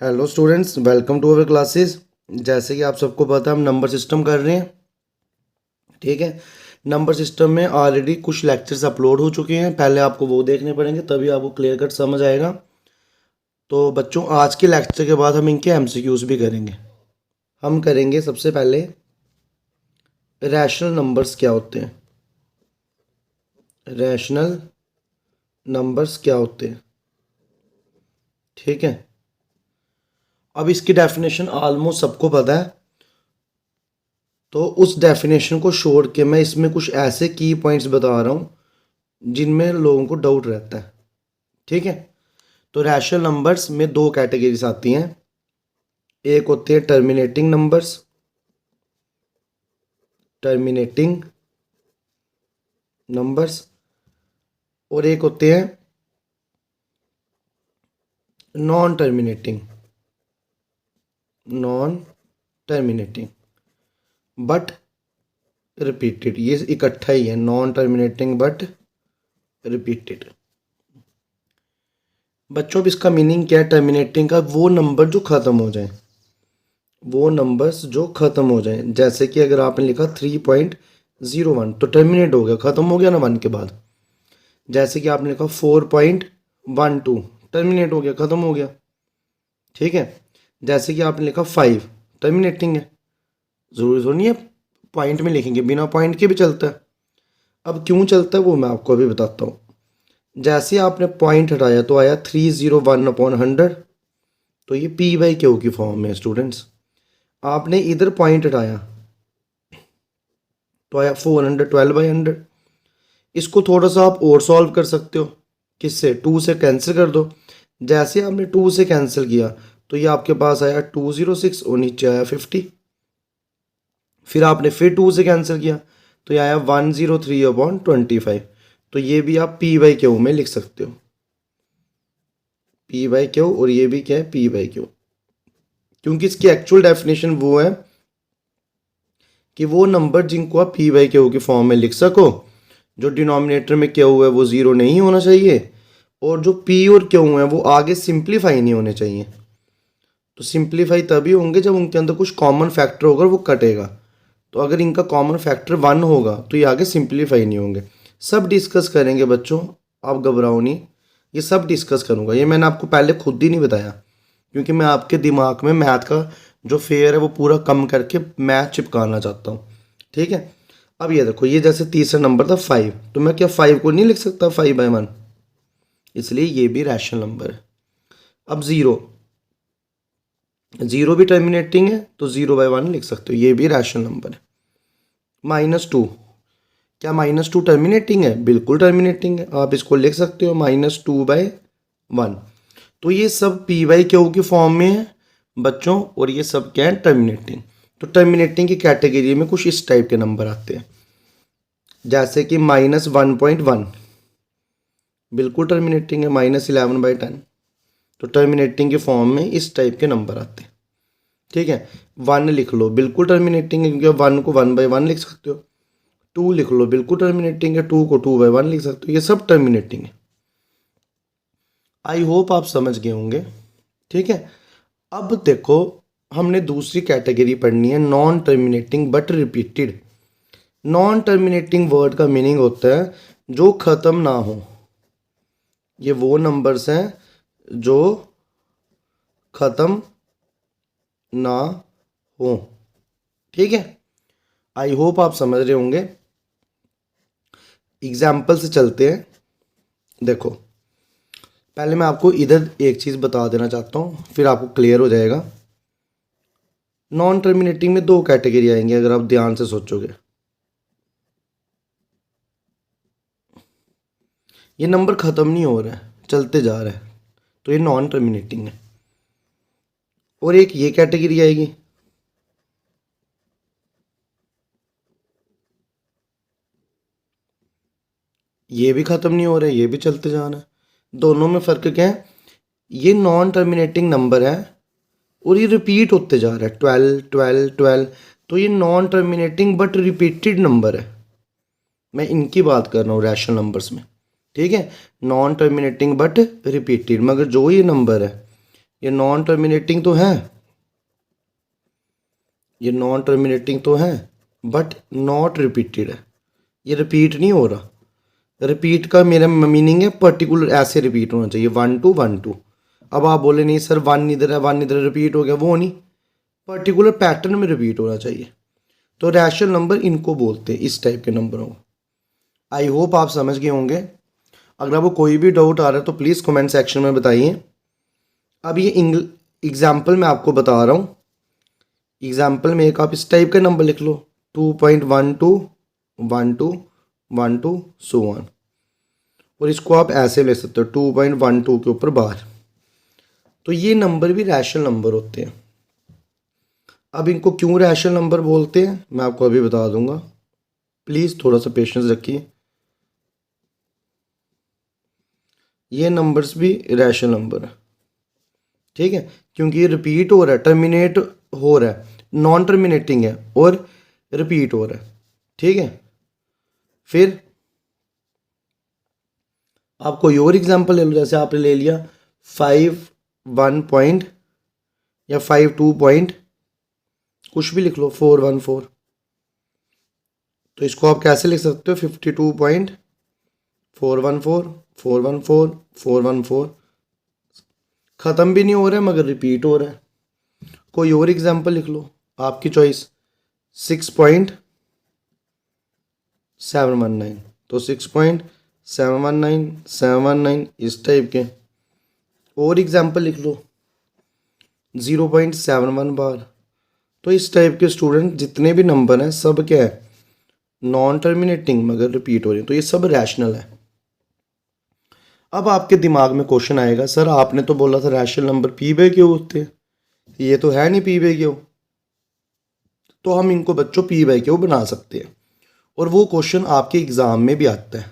Hello students, welcome to our classes. जैसे कि आप सबको पता है हम नंबर सिस्टम कर रहे हैं। ठीक है, नंबर सिस्टम में ऑलरेडी कुछ लेक्चर्स अपलोड हो चुके हैं। पहले आपको वो देखने पड़ेंगे, तभी आपको क्लियर कट समझ आएगा। तो बच्चों, आज के लेक्चर के बाद हम इनके एमसीक्यूज भी करेंगे। हम करेंगे सबसे पहले रैशनल नंबर्स क्या होते हैं। रैशनल नंबर्स क्या होते हैं, ठीक है। अब इसकी डेफिनेशन ऑलमोस्ट सबको पता है, तो उस डेफिनेशन को छोड़ के मैं इसमें कुछ ऐसे की पॉइंट्स बता रहा हूँ जिनमें लोगों को डाउट रहता है। ठीक है, तो रैशनल नंबर्स में दो कैटेगरीज आती हैं। एक होते हैं टर्मिनेटिंग नंबर्स, टर्मिनेटिंग नंबर्स, और एक होते हैं non terminating, non terminating but repeated. ये इकट्ठा ही है, नॉन टर्मिनेटिंग बट रिपीटेड। बच्चों, अब इसका मीनिंग क्या है टर्मिनेटिंग का? वो नंबर जो ख़त्म हो जाए, वो नंबर्स जो ख़त्म हो जाए। जैसे कि अगर आपने लिखा 3.01 तो टर्मिनेट हो गया, ख़त्म हो गया ना 1 के बाद। जैसे कि आपने लिखा 4.12 टर्मिनेट हो गया, ख़त्म हो गया। ठीक है, जैसे कि आपने लिखा 5 टर्मिनेटिंग है। ज़रूरी तो नहीं है पॉइंट में लिखेंगे, बिना पॉइंट के भी चलता है। अब क्यों चलता है वो मैं आपको अभी बताता हूँ। जैसे आपने पॉइंट हटाया तो आया 301/100, तो ये P/Q की फॉर्म में स्टूडेंट्स। आपने इधर पॉइंट हटाया तो आया 412/100। इसको थोड़ा सा आप और सॉल्व कर सकते हो। किससे? 2 से कैंसिल कर दो। जैसे आपने 2 से कैंसिल किया तो ये आपके पास आया 206 और नीचे आया 50। फिर आपने फिर 2 से कैंसिल किया तो ये आया 103/25। तो ये भी आप P/Q में लिख सकते हो, P/Q, और ये भी क्या है P/Q। क्योंकि इसकी एक्चुअल डेफिनेशन वो है कि वो नंबर जिनको आप P/Q की फॉर्म में लिख सको, जो डिनोमिनेटर में Q है वो ज़ीरो नहीं होना चाहिए, और जो P और Q है वो आगे सिंप्लीफाई नहीं होने चाहिए। तो सिंप्लीफाई तभी होंगे जब उनके अंदर कुछ कॉमन फैक्टर होगा, वो कटेगा। तो अगर इनका कॉमन फैक्टर 1 होगा तो ये आगे सिंप्लीफाई नहीं होंगे। सब डिस्कस करेंगे बच्चों, आप घबराओ नहीं, ये सब डिस्कस करूँगा। ये मैंने आपको पहले खुद ही नहीं बताया, क्योंकि मैं आपके दिमाग में मैथ का जो फेयर है वो पूरा कम करके मैथ चिपकाना चाहता हूँ। ठीक है, अब ये देखो, ये जैसे तीसरा नंबर था 5, तो मैं क्या 5 को नहीं लिख सकता 5/1? इसलिए ये भी रैशनल नंबर है। अब ज़ीरो भी टर्मिनेटिंग है, तो 0/1 लिख सकते हो, ये भी रैशनल नंबर है। -2, क्या -2 टर्मिनेटिंग है? बिल्कुल टर्मिनेटिंग है, आप इसको लिख सकते हो -2/1। तो ये सब P/Q की फॉर्म में है बच्चों, और ये सब क्या है? टर्मिनेटिंग। तो टर्मिनेटिंग की कैटेगरी में कुछ इस टाइप के नंबर आते हैं, जैसे कि -1.1 बिल्कुल टर्मिनेटिंग है, -11/10। तो टर्मिनेटिंग के फॉर्म में इस टाइप के नंबर आते हैं। ठीक है, 1 लिख लो, बिल्कुल टर्मिनेटिंग है, क्योंकि 1 को 1/1 लिख सकते हो। 2 लिख लो, बिल्कुल टर्मिनेटिंग है, 2 को 2/1 लिख सकते हो। ये सब टर्मिनेटिंग है। आई होप आप समझ गए होंगे। ठीक है, अब देखो, हमने दूसरी कैटेगरी पढ़नी है, non terminating but repeated. Non terminating word का मीनिंग होता है जो ख़त्म ना हो। ये वो नंबर्स हैं जो ख़त्म ना हो। ठीक है, आई होप आप समझ रहे होंगे। एग्जाम्पल से चलते हैं। देखो, पहले मैं आपको इधर एक चीज़ बता देना चाहता हूँ, फिर आपको क्लियर हो जाएगा। नॉन टर्मिनेटिंग में दो कैटेगरी आएंगे, अगर आप ध्यान से सोचोगे। ये नंबर ख़त्म नहीं हो रहा है, चलते जा रहा है, तो ये नॉन टर्मिनेटिंग है। और एक ये कैटेगरी आएगी, ये भी ख़त्म नहीं हो रहा है, ये भी चलते जा रहा है। दोनों में फ़र्क क्या है? ये नॉन टर्मिनेटिंग नंबर है और ये रिपीट होते जा रहा है, 12 12 12। तो ये non terminating but repeated number है। मैं इनकी बात कर रहा हूँ रैशनल नंबर्स में। ठीक है, नॉन टर्मिनेटिंग बट रिपीटेड। मगर जो ये नंबर है ये नॉन टर्मिनेटिंग तो है, ये नॉन टर्मिनेटिंग तो है, बट नॉट रिपीटेड है, ये रिपीट नहीं हो रहा। रिपीट का मेरा मीनिंग है पर्टिकुलर ऐसे रिपीट होना चाहिए, 1 2 1 2। अब आप बोले नहीं सर 1 इधर है 1 इधर रिपीट हो गया, वो नहीं, पर्टिकुलर पैटर्न में रिपीट होना चाहिए। तो रैशनल नंबर इनको बोलते हैं, इस टाइप के नंबरों को। आई होप आप समझ गए होंगे। अगर आपको कोई भी डाउट आ रहा है तो प्लीज़ कमेंट सेक्शन में बताइए। अब ये एग्जाम्पल मैं आपको बता रहा हूँ। एग्जाम्पल में एक आप इस टाइप का नंबर लिख लो, 2.12 12 सो ऑन। और इसको आप ऐसे ले सकते हो 2.12 के ऊपर बार। तो ये नंबर भी रैशनल नंबर होते हैं। अब इनको क्यों रैशनल नंबर बोलते हैं मैं आपको अभी बता दूंगा, प्लीज़ थोड़ा सा पेशेंस रखिए। ये नंबर्स भी रैशनल नंबर है, ठीक है, क्योंकि ये रिपीट हो रहा है, टर्मिनेट हो रहा है, नॉन टर्मिनेटिंग है और रिपीट हो रहा है, ठीक है। फिर आप कोई और एग्जांपल ले लो, जैसे आपने ले लिया 5 1 पॉइंट या 5 2 पॉइंट, कुछ भी लिख लो, 414। तो इसको आप कैसे लिख सकते हो, 52.414 414 414। ख़त्म भी नहीं हो रहा है मगर रिपीट हो रहा है। कोई और एग्जांपल लिख लो, आपकी चॉइस, 6.719। तो 6.719 719 इस टाइप के। और एग्जांपल लिख लो 0.71 बार। तो इस टाइप के स्टूडेंट जितने भी नंबर हैं सब क्या है, नॉन टर्मिनेटिंग मगर रिपीट हो रही है, तो ये सब रैशनल है। अब आपके दिमाग में क्वेश्चन आएगा, सर आपने तो बोला था rational number P by Q होते हैं, ये तो है नहीं पी बाई क्यू। तो हम इनको बच्चों पी बाई क्यू बना सकते हैं, और वो क्वेश्चन आपके एग्ज़ाम में भी आता है,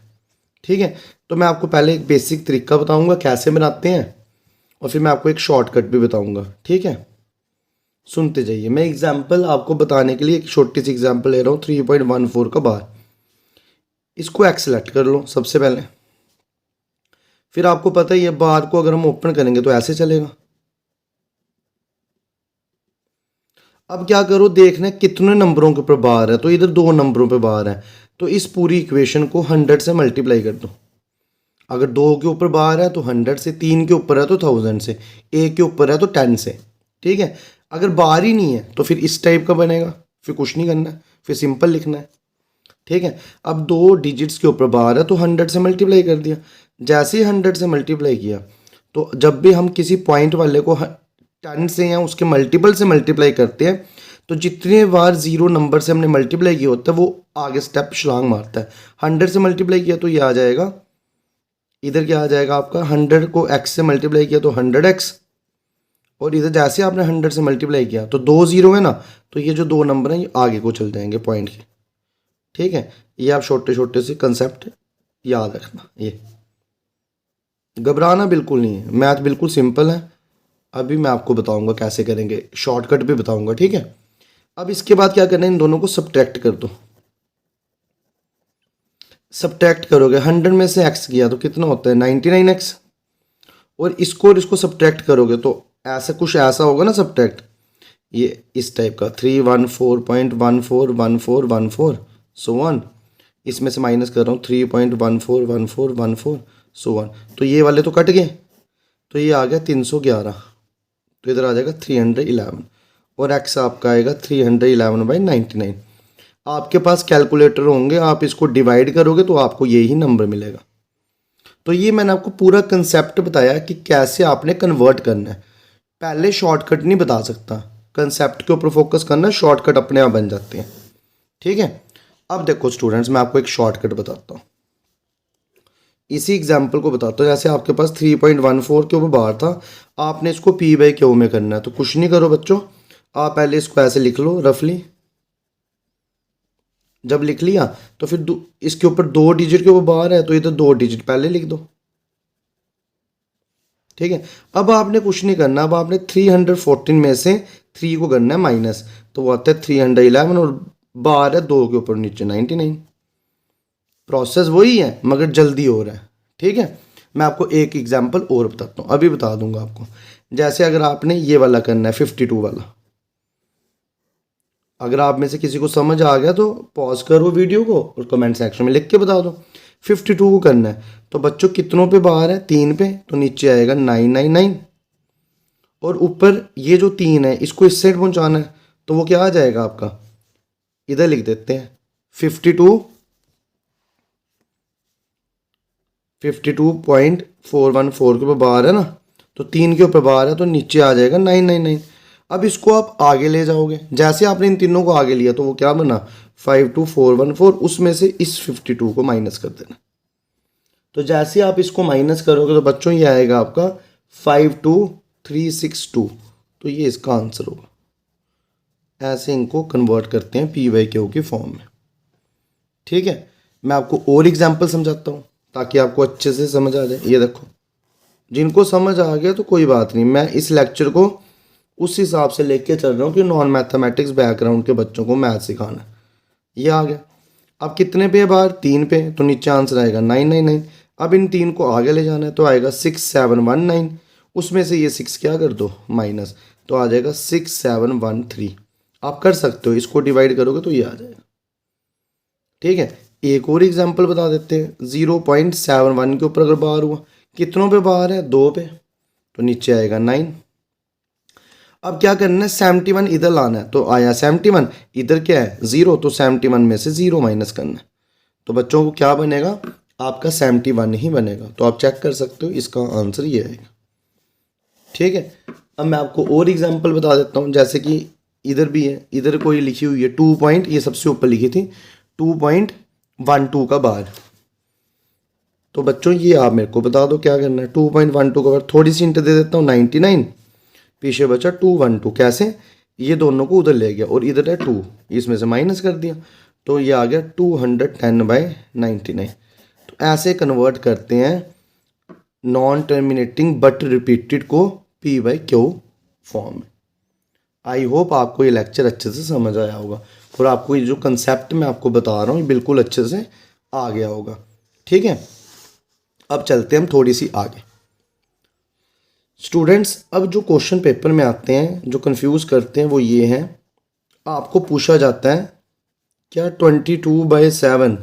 ठीक है। तो मैं आपको पहले एक बेसिक तरीका बताऊंगा कैसे बनाते हैं, और फिर मैं आपको एक शॉर्टकट भी बताऊंगा, ठीक है। सुनते जाइए। मैं एग्जाम्पल आपको बताने के लिए एक छोटी सी एग्जाम्पल ले रहा हूँ, 3.14 का बार। इसको एक्स सेलेक्ट कर लो सबसे पहले। फिर आपको पता ही है बार को अगर हम ओपन करेंगे तो ऐसे चलेगा। अब क्या करो, देखना कितने नंबरों के ऊपर बार है, तो इधर 2 नंबरों पे बार है, तो इस पूरी इक्वेशन को 100 से मल्टीप्लाई कर दो। अगर 2 के ऊपर बार है तो 100 से, 3 के ऊपर है तो 1000 से, 1 के ऊपर है तो 10 से, ठीक है। अगर बार ही नहीं है तो फिर इस टाइप का बनेगा, फिर कुछ नहीं करना है, फिर सिंपल लिखना है, ठीक है। अब 2 डिजिट्स के ऊपर बार है तो 100 से मल्टीप्लाई कर दिया। जैसे ही 100 से मल्टीप्लाई किया तो जब भी हम किसी पॉइंट वाले को 10 से या उसके मल्टीपल से मल्टीप्लाई करते हैं तो जितने बार 0 नंबर से हमने मल्टीप्लाई किया होता है वो आगे स्टेप छलांग मारता है। 100 से मल्टीप्लाई किया तो ये आ जाएगा, इधर क्या आ जाएगा आपका, 100 को x से मल्टीप्लाई किया तो 100x, और इधर जैसे आपने 100 से मल्टीप्लाई किया तो 2 0 है ना, तो ये जो 2 नंबर हैं ये आगे को चल जाएंगे पॉइंट के, ठीक है। ये आप छोटे छोटे से कंसेप्ट याद रखना, ये घबराना बिल्कुल नहीं है, मैथ बिल्कुल सिंपल है। अभी मैं आपको बताऊंगा कैसे करेंगे, शॉर्टकट भी बताऊंगा, ठीक है। अब इसके बाद क्या करना है, इन दोनों को सब्ट्रैक्ट कर दो। सब्ट्रैक्ट करोगे 100 में से x किया तो कितना होता है 99x, और इसको सब्ट्रैक्ट करोगे तो ऐसा कुछ ऐसा होगा ना सब्ट्रैक्ट, ये इस टाइप का 314.141414 सो वन। इसमें से माइनस कर रहा हूँ 3.141414 सो वन। तो ये वाले तो कट गए, तो ये आ गया 311, तो इधर आ जाएगा 311, और x आपका आएगा 311/99। आपके पास कैलकुलेटर होंगे, आप इसको डिवाइड करोगे तो आपको यही नंबर मिलेगा। तो ये मैंने आपको पूरा कंसेप्ट बताया कि कैसे आपने कन्वर्ट करना है। पहले शॉर्टकट नहीं बता सकता, कंसेप्ट के ऊपर फोकस करना, शॉर्टकट अपने आप बन जाते हैं, ठीक है। अब देखो स्टूडेंट्स, मैं आपको एक शॉर्टकट बताता हूँ, इसी एग्जाम्पल को बताता हूँ। जैसे आपके पास 3.14 के ऊपर बार था, आपने इसको पी बाई क्यू में करना है, तो कुछ नहीं करो बच्चों, आप पहले इसको ऐसे लिख लो रफली। जब लिख लिया तो फिर इसके ऊपर 2 डिजिट के ऊपर बार है तो इधर 2 डिजिट पहले लिख दो, ठीक है। अब आपने कुछ नहीं करना, अब आपने 314 में से 3 को करना है माइनस, तो वो आता है 311, और बार है 2 के ऊपर नीचे 99। प्रोसेस वही है मगर जल्दी हो रहा है, ठीक है। मैं आपको एक एग्जांपल और बताता हूँ, अभी बता दूंगा आपको। जैसे अगर आपने ये वाला करना है 52 वाला, अगर आप में से किसी को समझ आ गया तो पॉज करो वीडियो को और कमेंट सेक्शन में लिख के बता दो। 52 को करना है तो बच्चों कितनों पे बाहर है, 3 पे, तो नीचे आएगा 999 और ऊपर ये जो 3 है इसको इस साइड पहुंचाना है तो वो क्या आ जाएगा आपका, इधर लिख देते हैं 52.414 के ऊपर बार है ना, तो 3 के ऊपर बार है तो नीचे आ जाएगा 999। अब इसको आप आगे ले जाओगे, जैसे आपने इन तीनों को आगे लिया तो वो क्या बना 52414, उसमें से इस 52 को माइनस कर देना। तो जैसे आप इसको माइनस करोगे तो बच्चों ये आएगा आपका 52362, तो ये इसका आंसर होगा। ऐसे इनको कन्वर्ट करते हैं पी वाई क्यू की फॉर्म में। ठीक है, मैं आपको और एग्जांपल समझाता हूँ ताकि आपको अच्छे से समझ आ जाए। ये देखो, जिनको समझ आ गया तो कोई बात नहीं, मैं इस लेक्चर को उस हिसाब से लेके चल रहा हूँ कि नॉन मैथमेटिक्स बैकग्राउंड के बच्चों को मैथ सिखाना है। ये आ गया। अब कितने पे है बाहर, 3 पे, तो नीचे आंसर आएगा 999। अब इन 3 को आगे ले जाना है तो आएगा 6719, उसमें से ये 6 क्या कर दो माइनस, तो आ जाएगा 6713। आप कर सकते हो, इसको डिवाइड करोगे तो ये आ जाएगा। ठीक है, एक और एग्जांपल बता देते हैं। 0.71 के ऊपर अगर बाहर हुआ, कितनों पे बाहर है, 2 पे, तो नीचे आएगा 9। अब क्या करना है, 71 इधर लाना है तो आया 71, इधर क्या है 0, तो 71 में से 0 माइनस करना है तो बच्चों को क्या बनेगा, आपका 71 ही बनेगा। तो आप चेक कर सकते हो, इसका आंसर ये आएगा। ठीक है, अब मैं आपको और एग्जांपल बता देता हूँ। जैसे कि इधर भी है, इधर कोई लिखी हुई है 2 पॉइंट, ये सबसे ऊपर लिखी थी 2.12 का बार, तो बच्चों ये आप मेरे को बता दो क्या करना है। 2.12 का बार, थोड़ी सी इंटर दे देता हूँ 99, पीछे बचा 212, कैसे, ये दोनों को उधर ले गया और इधर है 2, इसमें से माइनस कर दिया तो ये आ गया 210/99। तो ऐसे कन्वर्ट करते हैं नॉन टर्मिनेटिंग बट रिपीटेड को पी बाई क्यू फॉर्म में। आई होप आपको ये लेक्चर अच्छे से समझ आया होगा और आपको ये जो कंसेप्ट मैं आपको बता रहा हूँ ये बिल्कुल अच्छे से आ गया होगा। ठीक है, अब चलते हैं हम थोड़ी सी आगे। स्टूडेंट्स, अब जो क्वेश्चन पेपर में आते हैं जो कंफ्यूज करते हैं वो ये हैं, आपको पूछा जाता है क्या 22/7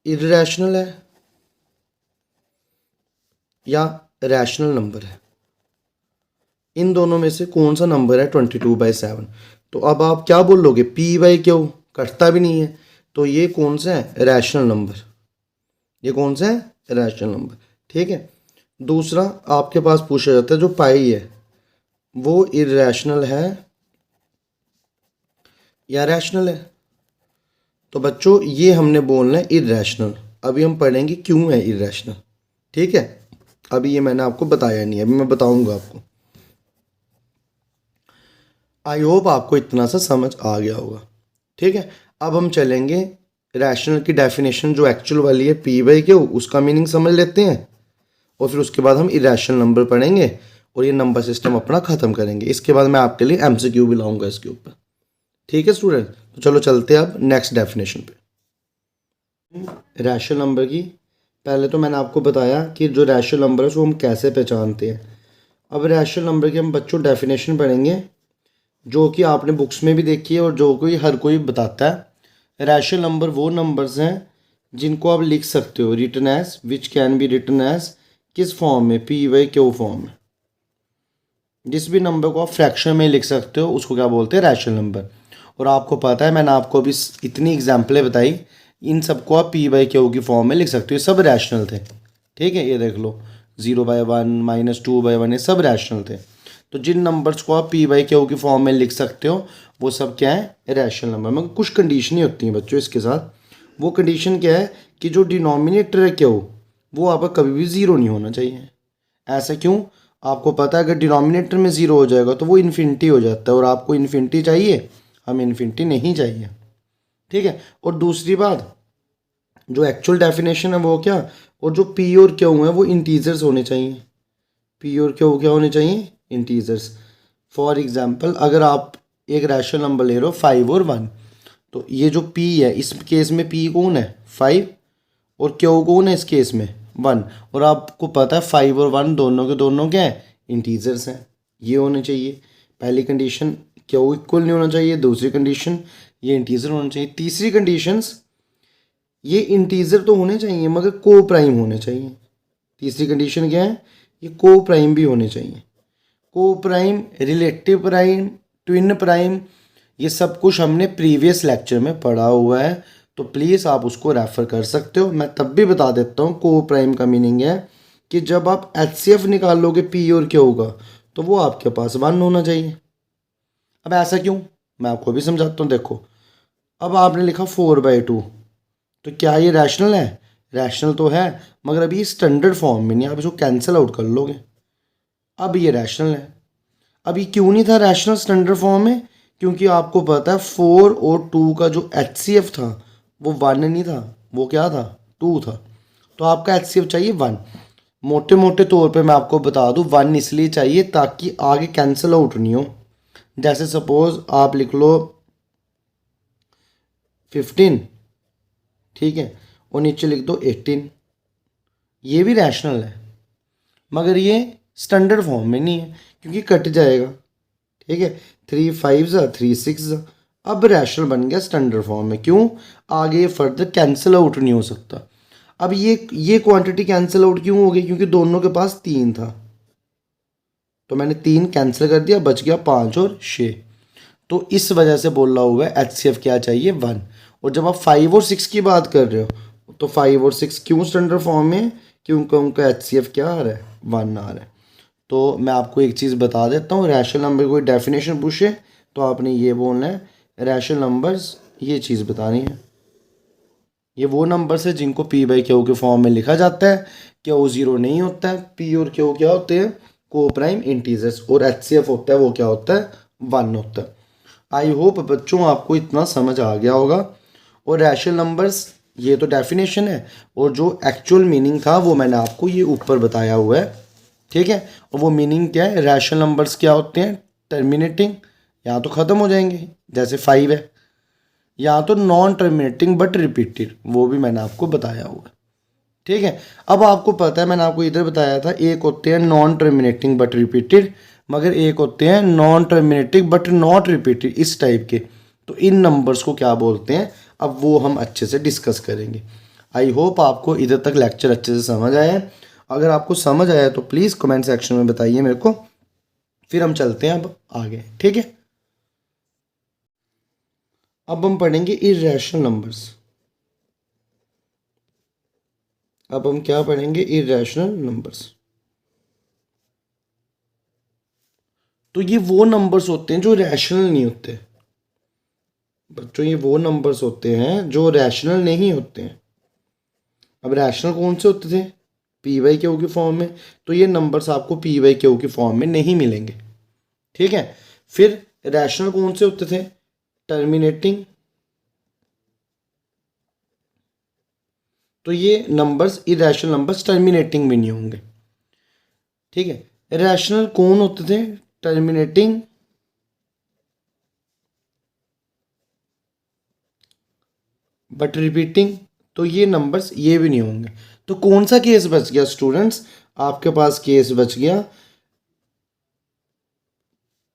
इर्रेशनल है या रैशनल नंबर है, इन दोनों में से कौन सा नंबर है 22/7। तो अब आप क्या बोलोगे, पी बाई क्यू कटता भी नहीं है, तो ये कौन सा है, रैशनल नंबर, ये कौन सा है, रैशनल नंबर। ठीक है, दूसरा आपके पास पूछा जाता है जो पाई है वो इर्रेशनल है या रैशनल है, तो बच्चों ये हमने बोलना है इर्रेशनल। अभी हम पढ़ेंगे क्यों है इर्रेशनल। ठीक है, अभी ये मैंने आपको बताया नहीं, अभी मैं बताऊंगा आपको। आई होप आपको इतना सा समझ आ गया होगा। ठीक है, अब हम चलेंगे रैशनल की डेफिनेशन जो एक्चुअल वाली है पी बाई क्यू, उसका मीनिंग समझ लेते हैं और फिर उसके बाद हम इरेशनल नंबर पढ़ेंगे और ये नंबर सिस्टम अपना ख़त्म करेंगे। इसके बाद मैं आपके लिए एमसीक्यू भी लाऊंगा इसके ऊपर। ठीक है स्टूडेंट, तो चलो चलते हैं अब नेक्स्ट डेफिनेशन पे। रैशनल नंबर की पहले तो मैंने आपको बताया कि जो रैशनल नंबर है उसको हम कैसे पहचानते हैं। अब रैशनल नंबर की हम बच्चों डेफिनेशन पढ़ेंगे जो कि आपने बुक्स में भी देखी है और जो कोई हर कोई बताता है। रैशनल नंबर वो नंबर्स हैं जिनको आप लिख सकते हो written as, which can be written as, किस फॉर्म में, पी वाई क्यू फॉर्म में। जिस भी नंबर को आप फ्रैक्शन में लिख सकते हो उसको क्या बोलते हैं, रैशनल नंबर। और आपको पता है मैंने आपको अभी इतनी एग्जाम्पलें बताई, इन सबको आप पी बाई क्यू की फॉर्म में लिख सकते हो, ये सब रैशनल थे। ठीक है, ये देख लो 0/1 -2/1 ये सब रैशनल थे। तो जिन नंबर्स को आप पी बाई क्यू की फॉर्म में लिख सकते हो वो सब क्या है, रैशनल नंबर। मगर कुछ कंडीशनें होती हैं बच्चों इसके साथ। वो कंडीशन क्या है कि जो डिनोमिनेटर है क्यू वो आपका कभी भी ज़ीरो नहीं होना चाहिए। ऐसा क्यों, आपको पता है अगर डिनोमिनेटर में ज़ीरो हो जाएगा तो वो इन्फिनिटी हो जाता है और आपको इन्फिनिटी चाहिए, हमें इन्फिनिटी नहीं चाहिए। ठीक है, और दूसरी बात जो एक्चुअल डेफिनेशन है वो क्या, और जो पी और क्यू है वो इंटीजर्स होने चाहिए। पी और क्यू क्या होने चाहिए, इंटीजर्स। फॉर एग्जांपल अगर आप एक रैशनल नंबर ले रहे हो 5 और 1, तो ये जो p है इस केस में p कौन है 5 और q कौन है इस केस में 1, और आपको पता है 5 और 1 दोनों के दोनों क्या है, इंटीजर्स हैं, ये होने चाहिए। पहली कंडीशन क्यू इक्वल नहीं होना चाहिए। दूसरी कंडीशन ये इंटीजर होना चाहिए। तीसरी कंडीशंस ये इंटीजर तो होने चाहिए मगर को प्राइम होने चाहिए। तीसरी कंडीशन क्या है, ये को प्राइम भी होने चाहिए। को prime, relative prime, twin prime, ये सब कुछ हमने प्रीवियस लेक्चर में पढ़ा हुआ है, तो प्लीज़ आप उसको रेफ़र कर सकते हो। मैं तब भी बता देता हूँ को प्राइम का मीनिंग है कि जब आप HCF निकालोगे पी और क्यू होगा तो वो आपके पास 1 होना चाहिए। अब ऐसा क्यों, मैं आपको भी समझाता हूँ। देखो, अब आपने लिखा 4/2, तो क्या ये रैशनल है? रैशनल तो है मगर अभी स्टैंडर्ड फॉर्म में नहीं, आप इसको कैंसिल आउट कर लोगे। अब ये रैशनल है। अब ये क्यों नहीं था रैशनल स्टैंडर्ड फॉर्म में? क्योंकि आपको पता है 4 और 2 का जो HCF था वो 1 नहीं था, वो क्या था, 2 था। तो आपका HCF चाहिए 1। मोटे मोटे तौर पे मैं आपको बता दूं 1 इसलिए चाहिए ताकि आगे कैंसिल आउट नहीं हो। जैसे सपोज आप लिख लो 15, ठीक है, और नीचे लिख दो 18, ये भी रैशनल है मगर ये स्टैंडर्ड फॉर्म में नहीं है क्योंकि कट जाएगा, ठीक है। 3 5 3 6। अब रैशनल बन गया स्टैंडर्ड फॉर्म में, क्यों? आगे फर्दर कैंसिल आउट नहीं हो सकता। अब ये क्वांटिटी कैंसिल आउट क्यों हो गई? क्योंकि दोनों के पास 3 था, तो मैंने 3 कैंसिल कर दिया, बच गया 5 और 6। तो इस वजह से बोल रहा हुआ है HCF क्या चाहिए 1। और जब आप 5 और 6 की बात कर रहे हो तो 5 और 6 क्यों स्टैंडर्ड फॉर्म में? क्योंकि उनका HCF क्या आ रहा है, 1 आ रहा है। तो मैं आपको एक चीज़ बता देता हूँ, रैशनल नंबर कोई डेफिनेशन पूछे तो आपने ये बोलना है, रैशनल नंबर्स ये चीज़ बतानी है, ये वो नंबर्स है जिनको P/Q के फॉर्म में लिखा जाता है। क्यू 0 नहीं होता है, P और Q क्या होते हैं, को प्राइम इंटीजर्स, और HCF होता है वो क्या होता है, 1 होता है। आई होप बच्चों आपको इतना समझ आ गया होगा। और रैशनल नंबर्स ये तो डेफिनेशन है, और जो एक्चुअल मीनिंग था वो मैंने आपको ये ऊपर बताया हुआ है, ठीक है। और वो मीनिंग क्या है, रैशनल नंबर्स क्या होते हैं, टर्मिनेटिंग, यहाँ तो ख़त्म हो जाएंगे जैसे 5 है, यहाँ तो नॉन टर्मिनेटिंग बट रिपीटेड, वो भी मैंने आपको बताया हुआ है, ठीक है। अब आपको पता है मैंने आपको इधर बताया था, एक होते हैं नॉन टर्मिनेटिंग बट रिपीटेड, मगर एक होते हैं non terminating but not repeated, इस टाइप के। तो इन नंबर्स को क्या बोलते हैं, अब वो हम अच्छे से डिस्कस करेंगे। आई होप आपको इधर तक लेक्चर अच्छे से समझ आया है। अगर आपको समझ आया तो प्लीज़ कमेंट सेक्शन में बताइए मेरे को, फिर हम चलते हैं अब आगे, ठीक है। अब हम पढ़ेंगे इर्रेशनल नंबर्स। अब हम क्या पढ़ेंगे, इर्रेशनल नंबर्स। तो ये वो नंबर्स होते हैं जो रैशनल नहीं होते बच्चों, ये वो नंबर्स होते हैं जो रैशनल नहीं होते हैं। अब रैशनल कौन से होते थे, P/Q की फॉर्म में, तो ये नंबर्स आपको P/Q की फॉर्म में नहीं मिलेंगे, ठीक है। फिर रैशनल कौन से होते थे, टर्मिनेटिंग, तो ये नंबर्स इरेशनल नंबर्स टर्मिनेटिंग भी नहीं होंगे, ठीक है। रैशनल कौन होते थे, टर्मिनेटिंग बट रिपीटिंग, तो ये नंबर्स ये भी नहीं होंगे। तो कौन सा केस बच गया स्टूडेंट्स, आपके पास केस बच गया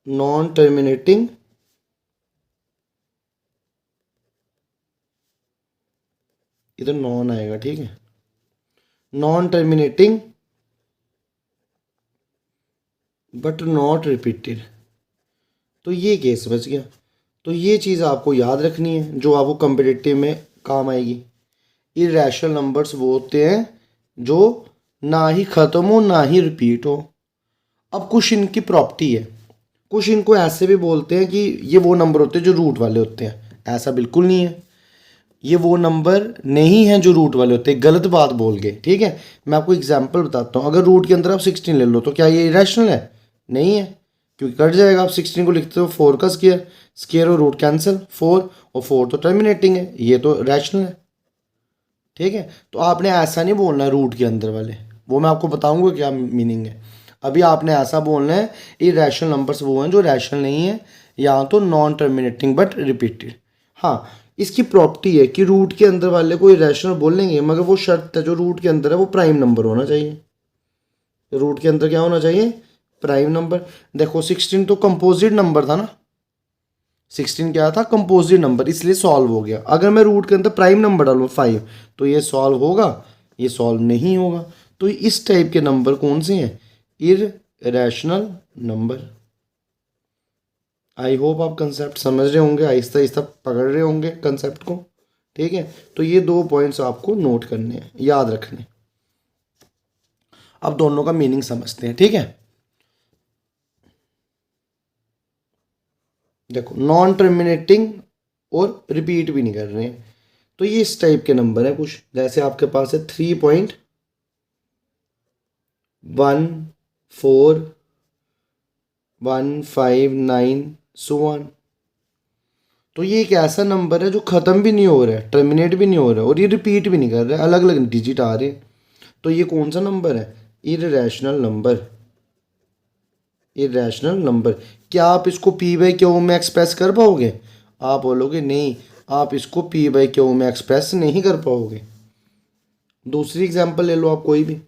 नॉन टर्मिनेटिंग इधर नॉन आएगा, ठीक है, non terminating but not repeated, तो ये केस बच गया। तो ये चीज़ आपको याद रखनी है जो आपको कम्पिटिटिव में काम आएगी। इरेशनल नंबर्स वो होते हैं जो ना ही ख़त्म हो ना ही रिपीट हो। अब कुछ इनकी प्रॉपर्टी है, कुछ इनको ऐसे भी बोलते हैं कि ये वो नंबर होते हैं जो रूट वाले होते हैं, ऐसा बिल्कुल नहीं है। ये वो नंबर नहीं है जो रूट वाले होते हैं, गलत बात बोल गए, ठीक है। मैं आपको एग्जांपल बताता हूँ, अगर रूट के अंदर आप 16 ले लो तो क्या ये इरेशनल है? नहीं है, क्योंकि कट जाएगा। आप 16 को लिखते हो 4 का स्क्वायर, स्क्वायर और रूट कैंसिल, 4 और 4 तो टर्मिनेटिंग है, ये तो रैशनल है, ठीक है। तो आपने ऐसा नहीं बोलना है रूट के अंदर वाले, वो मैं आपको बताऊंगा क्या मीनिंग है। अभी आपने ऐसा बोलना है इरेशनल नंबर्स वो हैं जो रैशनल नहीं है, या तो नॉन टर्मिनेटिंग बट रिपीटेड। हाँ, इसकी प्रॉपर्टी है कि रूट के अंदर वाले को इरेशनल बोलेंगे, मगर वो शर्त है जो रूट के अंदर है वो प्राइम नंबर होना चाहिए। रूट के अंदर क्या होना चाहिए, प्राइम नंबर। देखो 16 तो कंपोजिट नंबर था ना, 16 क्या था, कंपोजिट नंबर, इसलिए सॉल्व हो गया। अगर मैं रूट के अंदर प्राइम नंबर डालूँ 5 तो ये सॉल्व होगा, ये सॉल्व नहीं होगा। तो इस टाइप के नंबर कौन से हैं, इररेशनल नंबर। आई होप आप कंसेप्ट समझ रहे होंगे, आहिस्ता आहिस्ता पकड़ रहे होंगे कंसेप्ट को। ठीक है, तो ये 2 पॉइंट्स आपको नोट करने हैं, याद रखने। अब दोनों का मीनिंग समझते हैं। ठीक है, देखो नॉन टर्मिनेटिंग और रिपीट भी नहीं कर रहे हैं, तो ये इस टाइप के नंबर है कुछ, जैसे आपके पास है 3.14159 सो ऑन। तो ये एक ऐसा नंबर है जो ख़त्म भी नहीं हो रहा है, टर्मिनेट भी नहीं हो रहा है, और ये रिपीट भी नहीं कर रहा है, अलग अलग डिजिट आ रहे हैं। तो ये कौन सा नंबर है, इररेशनल नंबर। Irrational number. क्या आप इसको पी बाई क्यू में एक्सप्रेस कर पाओगे, आप बोलोगे नहीं, आप इसको पी बाई क्यू में एक्सप्रेस नहीं कर पाओगे। दूसरी एग्जांपल ले लो आप कोई भी,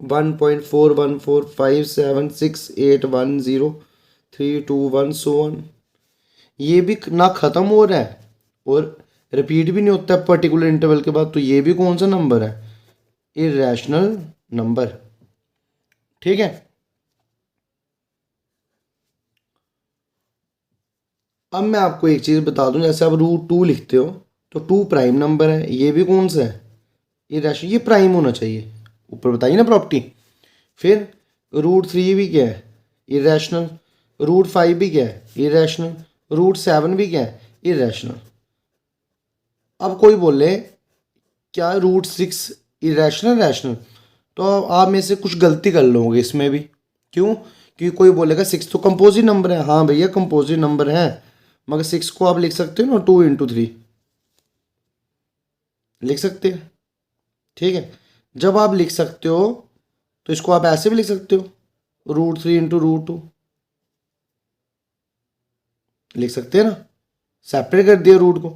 1.4145676810 सो ऑन। ये भी ना ख़त्म हो रहा है और रिपीट भी नहीं होता है पर्टिकुलर इंटरवल के बाद, तो ये भी कौन सा नंबर है, इररेशनल नंबर। ठीक है, अब मैं आपको एक चीज़ बता दूं, जैसे आप √2 लिखते हो तो 2 प्राइम नंबर है, ये भी कौन सा है, इररेशनल, ये प्राइम होना चाहिए, ऊपर बताइए ना प्रॉपर्टी। फिर √3 भी क्या है, इररेशनल। √5 भी क्या है, इररेशनल। √7 भी क्या है, इररेशनल। अब कोई बोले क्या √6 इरेशनल रैशनल, तो आप में से कुछ गलती कर लोगे इसमें भी। क्यों, क्योंकि कोई बोलेगा 6 तो कंपोजिट नंबर है, हाँ भैया कंपोजिट नंबर है, मगर 6 को आप लिख सकते हो ना 2 × 3 लिख सकते हैं। ठीक है, जब आप लिख सकते हो तो इसको आप ऐसे भी लिख सकते हो, √3 × √2 लिख सकते हैं ना, सेपरेट कर दिया रूट को।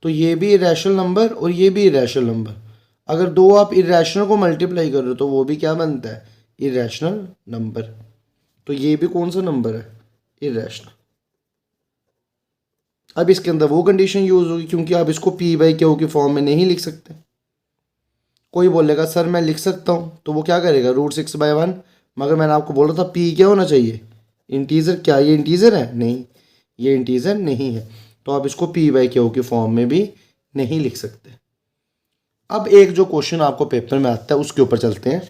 तो ये भी इरेशनल नंबर और ये भी इरेशनल नंबर। अगर दो आप इरेशनल को मल्टीप्लाई कर रहे हो तो वो भी क्या बनता है, इरेशनल नंबर। तो ये भी कौन सा नंबर है, इरेशनल। अब इसके अंदर वो कंडीशन यूज होगी, क्योंकि आप इसको पी बाई क्यू की फॉर्म में नहीं लिख सकते। कोई बोलेगा सर मैं लिख सकता हूँ, तो वो क्या करेगा, √6/1, मगर मैंने आपको बोला था पी क्या होना चाहिए, इंटीजर। क्या ये इंटीजर है, नहीं ये इंटीजर नहीं है, तो आप इसको पी बाई क्यू की फॉर्म में भी नहीं लिख सकते। अब एक जो क्वेश्चन आपको पेपर में आता है उसके ऊपर चलते हैं,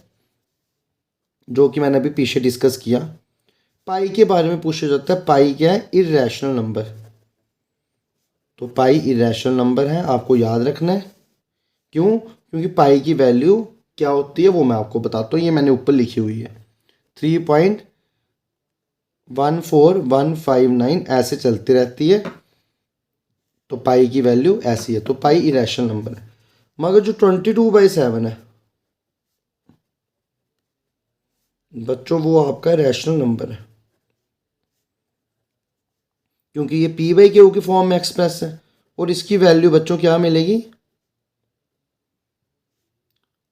जो कि मैंने अभी पीछे डिस्कस किया। पाई के बारे में पूछा जाता है, पाई क्या है, इररेशनल नंबर। तो पाई इररेशनल नंबर है, आपको याद रखना है। क्यों, क्योंकि पाई की वैल्यू क्या होती है वो मैं आपको बताता हूँ, ये मैंने ऊपर लिखी हुई है 3.14159 ऐसे चलती रहती है। तो पाई की वैल्यू ऐसी है, तो पाई इरेशनल नंबर है। मगर जो 22/7 है बच्चों, वो आपका रैशनल नंबर है, क्योंकि ये पी बाई क्यू की फॉर्म में एक्सप्रेस है। और इसकी वैल्यू बच्चों क्या मिलेगी,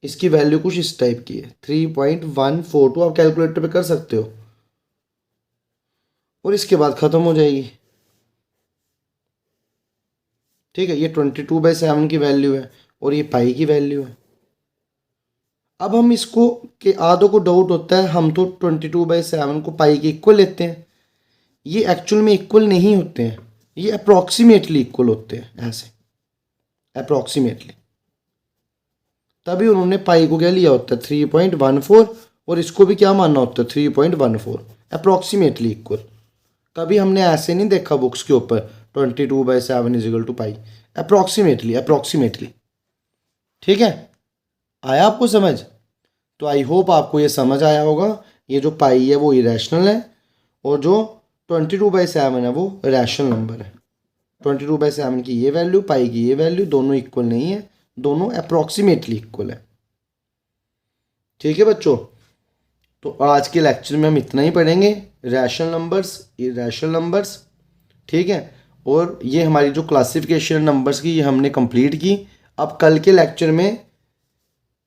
इसकी वैल्यू कुछ इस टाइप की है 3.142, आप कैलकुलेटर पे कर सकते हो, और इसके बाद ख़त्म हो जाएगी। ठीक है, ये 22/7 की वैल्यू है और ये पाई की वैल्यू है। अब हम इसको के आधों को डाउट होता है, हम तो 22/7 को पाई के इक्वल लेते हैं, ये एक्चुअल में इक्वल नहीं होते हैं, ये अप्रॉक्सीमेटली इक्वल होते हैं, ऐसे अप्रॉक्सीमेटली। तभी उन्होंने पाई को क्या लिया होता है 3.14, और इसको भी क्या मानना होता है 3.14, अप्रॉक्सीमेटली इक्वल। कभी हमने ऐसे नहीं देखा बुक्स के ऊपर 22/7 = पाई, अप्रॉक्सीमेटली, अप्रॉक्सीमेटली। ठीक है, आया आपको समझ। तो आई होप आपको ये समझ आया होगा, ये जो पाई है वो इरेशनल है, और जो 22/7 है वो रैशनल नंबर है। 22/7 की ये वैल्यू, पाई की ये वैल्यू, दोनों इक्वल नहीं है, दोनों अप्रॉक्सीमेटली इक्वल है। ठीक है बच्चों, तो आज के लेक्चर में हम इतना ही पढ़ेंगे, रैशनल नंबर्स, इरेशनल नंबर्स। ठीक है, और ये हमारी जो क्लासिफिकेशन नंबर्स की ये हमने कंप्लीट की। अब कल के लेक्चर में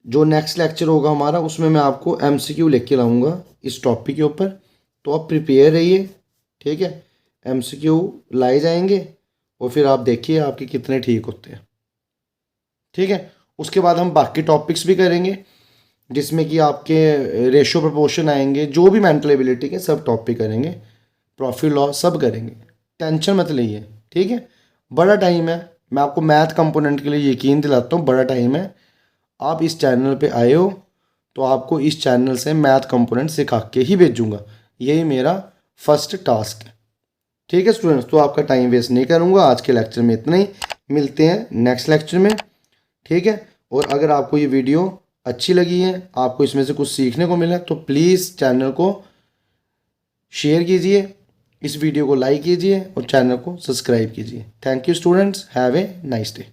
जो नेक्स्ट लेक्चर होगा हमारा उसमें मैं आपको एमसीक्यू लेके लाऊंगा इस टॉपिक के ऊपर, तो आप प्रिपेयर रहिए, ठीक है। एमसीक्यू लाए जाएंगे और फिर आप देखिए आपके कितने ठीक होते हैं, ठीक है। उसके बाद हम बाकी टॉपिक्स भी करेंगे जिसमें कि आपके रेशो प्रोपोर्शन आएंगे, जो भी मेंटल एबिलिटी के सब टॉपिक करेंगे, प्रॉफिट लॉस सब करेंगे, टेंशन मत लीजिए, ठीक है। बड़ा टाइम है, मैं आपको मैथ कंपोनेंट के लिए यकीन दिलाता हूँ, बड़ा टाइम है। आप इस चैनल पे आए हो तो आपको इस चैनल से मैथ कंपोनेंट सिखा के ही भेजूंगा, यही मेरा फर्स्ट टास्क है, ठीक है स्टूडेंट्स। तो आपका टाइम वेस्ट नहीं करूँगा, आज के लेक्चर में इतना ही, मिलते हैं नेक्स्ट लेक्चर में, ठीक है। और अगर आपको ये वीडियो अच्छी लगी है, आपको इसमें से कुछ सीखने को मिला, तो प्लीज़ चैनल को शेयर कीजिए, इस वीडियो को लाइक कीजिए और चैनल को सब्सक्राइब कीजिए। Thank you students, have a nice day.